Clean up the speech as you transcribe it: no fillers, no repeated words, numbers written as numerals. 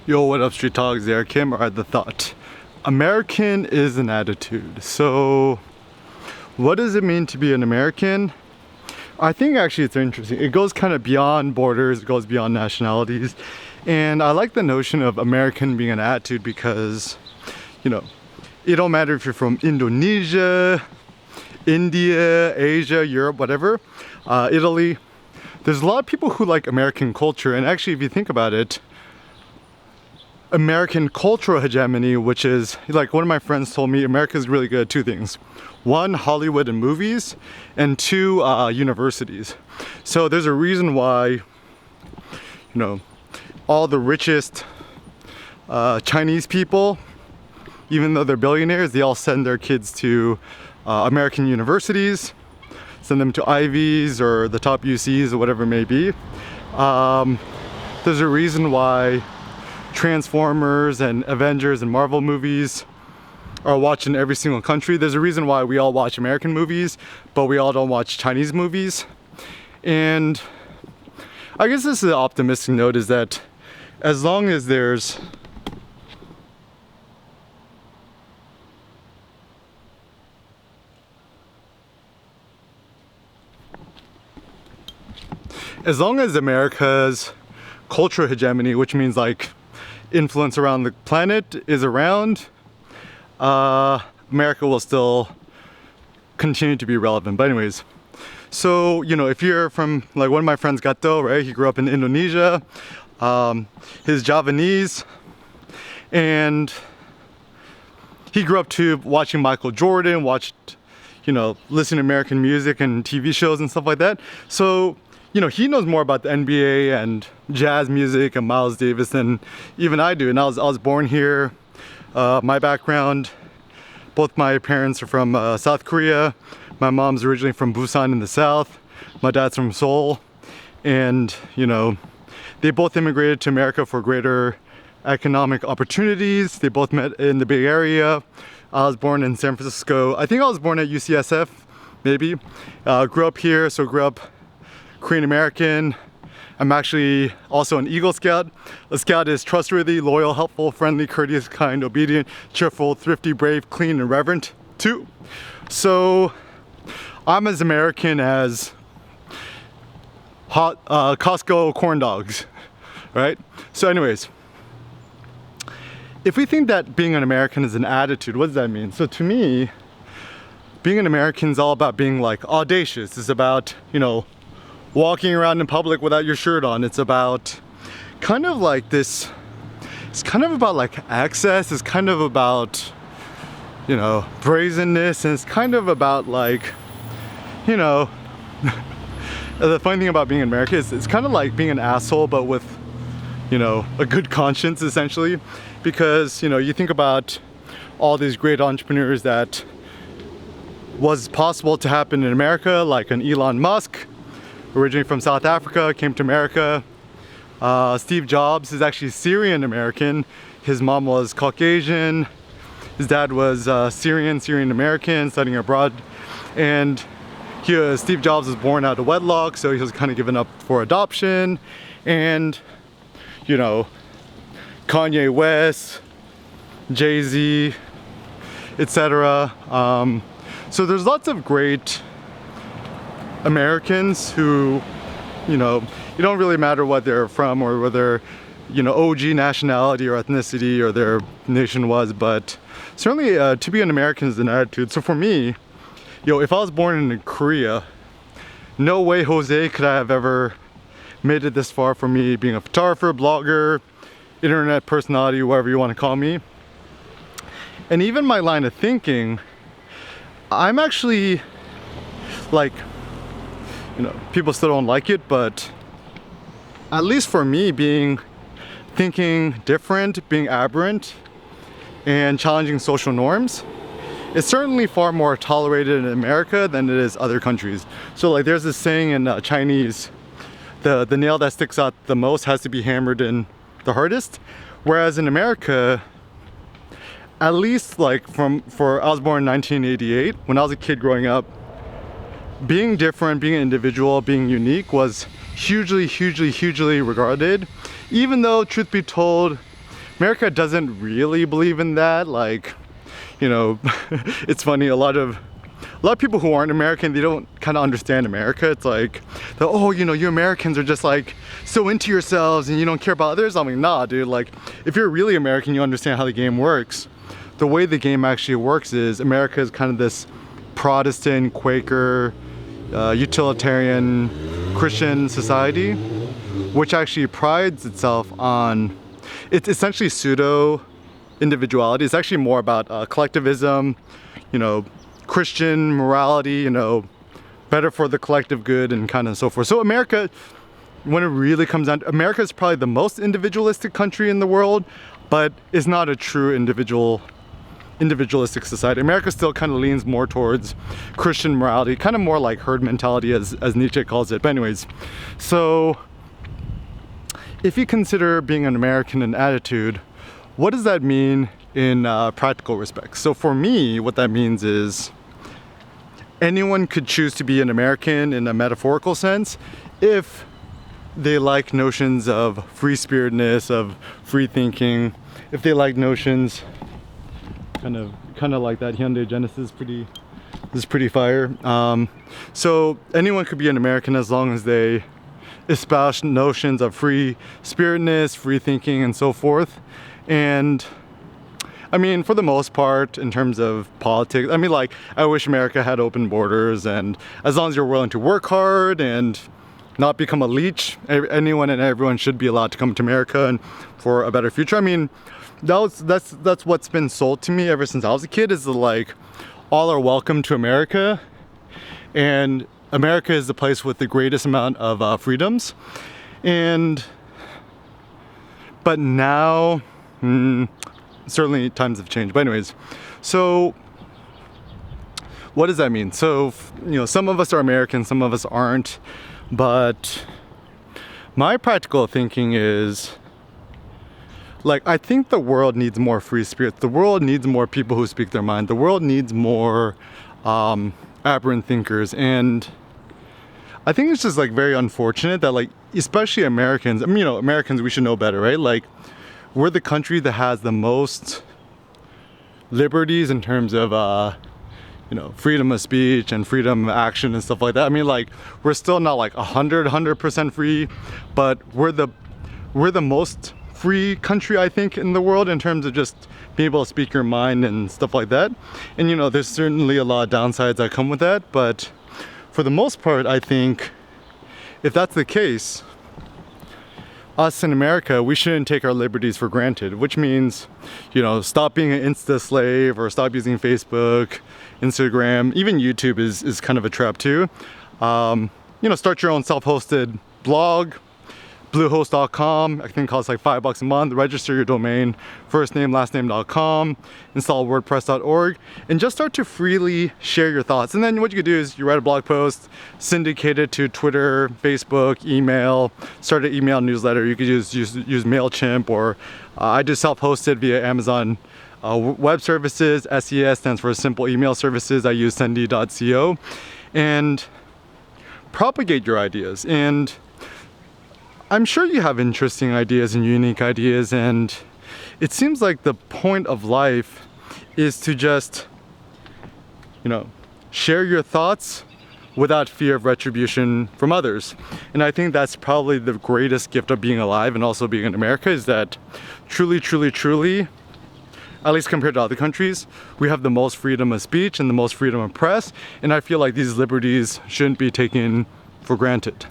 Yo, what up, Street Talks? There, Kim, or The Thought. American is an attitude. So, what does it mean to be an American? I think actually it's interesting. It goes kind of beyond borders, it goes beyond nationalities. And I like the notion of American being an attitude because, it don't matter if you're from Indonesia, India, Asia, Europe, whatever, Italy. There's a lot of people who like American culture. And actually, if you think about it, American cultural hegemony, which is like one of my friends told me, America's really good at two things. One, Hollywood and movies, and two, universities. So there's a reason why, all the richest Chinese people, even though they're billionaires, they all send their kids to American universities, send them to Ivies or the top UCs or whatever it may be. There's a reason why Transformers and Avengers and Marvel movies are watched in every single country. There's a reason why we all watch American movies, but we all don't watch Chinese movies. And I guess this is the optimistic note, is that as long as there's America's cultural hegemony, which means like influence around the planet, is around, America will still continue to be relevant. But anyways, so if you're from, like, one of my friends, Gato, right? He grew up in Indonesia. He's Javanese, and he grew up to watching Michael Jordan, listening to American music and TV shows and stuff like that. So he knows more about the NBA and jazz music and Miles Davis than even I do. And I was born here. My background, both my parents are from South Korea. My mom's originally from Busan in the south. My dad's from Seoul. And, they both immigrated to America for greater economic opportunities. They both met in the Bay Area. I was born in San Francisco. I think I was born at UCSF, maybe. Grew up here, so grew up Korean American. I'm actually also an Eagle Scout. A Scout is trustworthy, loyal, helpful, friendly, courteous, kind, obedient, cheerful, thrifty, brave, clean, and reverent too. So I'm as American as hot Costco corn dogs, right? So anyways, if we think that being an American is an attitude, what does that mean? So to me, being an American is all about being like audacious. It's about, walking around in public without your shirt on. It's about kind of like this, it's kind of about like access. It's kind of about, brazenness. And it's kind of about like, the funny thing about being in America is it's kind of like being an asshole, but with, a good conscience, essentially. Because, you think about all these great entrepreneurs that was possible to happen in America, like an Elon Musk, originally from South Africa, came to America. Steve Jobs is actually Syrian American. His mom was Caucasian. His dad was Syrian American, studying abroad. And Steve Jobs was born out of wedlock, so he was kind of given up for adoption. And, Kanye West, Jay-Z, etc. So there's lots of great Americans who, it don't really matter what they're from or whether, OG nationality or ethnicity or their nation was, but certainly to be an American is an attitude. So for me, if I was born in Korea, no way, Jose, could I have ever made it this far for me being a photographer, blogger, internet personality, whatever you want to call me. And even my line of thinking, I'm actually like, people still don't like it, but at least for me, thinking different, being aberrant, and challenging social norms, it's certainly far more tolerated in America than it is other countries. So like there's this saying in Chinese, the nail that sticks out the most has to be hammered in the hardest. Whereas in America, at least like I was born in 1988, when I was a kid growing up, being different, being an individual, being unique was hugely regarded. Even though, truth be told, America doesn't really believe in that. Like, you know, it's funny, a lot of people who aren't American, they don't kind of understand America. It's like, oh, you know, you Americans are just like so into yourselves and you don't care about others. I'm like, nah, dude, like if you're really American, you understand how the game works. The way the game actually works is America is kind of this Protestant, Quaker, utilitarian Christian society, which actually prides itself on, it's essentially pseudo individuality. It's actually more about collectivism, you know, Christian morality, you know, better for the collective good and kind of so forth. So America, when it really comes down to, America is probably the most individualistic country in the world, but is not a true individualistic society. America still kind of leans more towards Christian morality, kind of more like herd mentality as Nietzsche calls it. But anyways, so if you consider being an American an attitude, what does that mean in practical respects? So for me, what that means is anyone could choose to be an American in a metaphorical sense if they like notions of free-spiritedness, of free thinking, if they like notions kind of like that Hyundai Genesis, is pretty fire. So anyone could be an American as long as they espouse notions of free-spiritedness, free thinking, and so forth. And I mean, for the most part, in terms of politics, I mean, like, I wish America had open borders, and as long as you're willing to work hard and not become a leech, anyone and everyone should be allowed to come to America and for a better future. I mean, that's what's been sold to me ever since I was a kid, is like, all are welcome to America, and America is the place with the greatest amount of freedoms. But now, certainly times have changed. But anyways, so what does that mean? So, you know, some of us are American, some of us aren't, but my practical thinking is, like, I think the world needs more free spirits. The world needs more people who speak their mind. The world needs more aberrant thinkers. And I think it's just like very unfortunate that, like, especially Americans, I mean, you know, Americans, we should know better, right? Like, we're the country that has the most liberties in terms of, you know, freedom of speech and freedom of action and stuff like that. I mean, like, we're still not like 100% free, but we're the most free country, I think, in the world in terms of just being able to speak your mind and stuff like that. And, you know, there's certainly a lot of downsides that come with that, but for the most part, I think if that's the case, us in America, we shouldn't take our liberties for granted, which means, you know, stop being an Insta slave, or stop using Facebook, Instagram, even YouTube is kind of a trap too. You know, start your own self-hosted blog, bluehost.com. I think it costs like $5 a month. Register your domain, firstname, install wordpress.org, and just start to freely share your thoughts. And then what you could do is you write a blog post, syndicate it to Twitter, Facebook, email, start an email newsletter. You could use MailChimp, or I do self-hosted via Amazon Web Services. SES stands for Simple Email Services. I use Sendy.co, and propagate your ideas. And I'm sure you have interesting ideas and unique ideas, and it seems like the point of life is to just, you know, share your thoughts without fear of retribution from others. And I think that's probably the greatest gift of being alive and also being in America, is that truly, at least compared to other countries, we have the most freedom of speech and the most freedom of press, and I feel like these liberties shouldn't be taken for granted.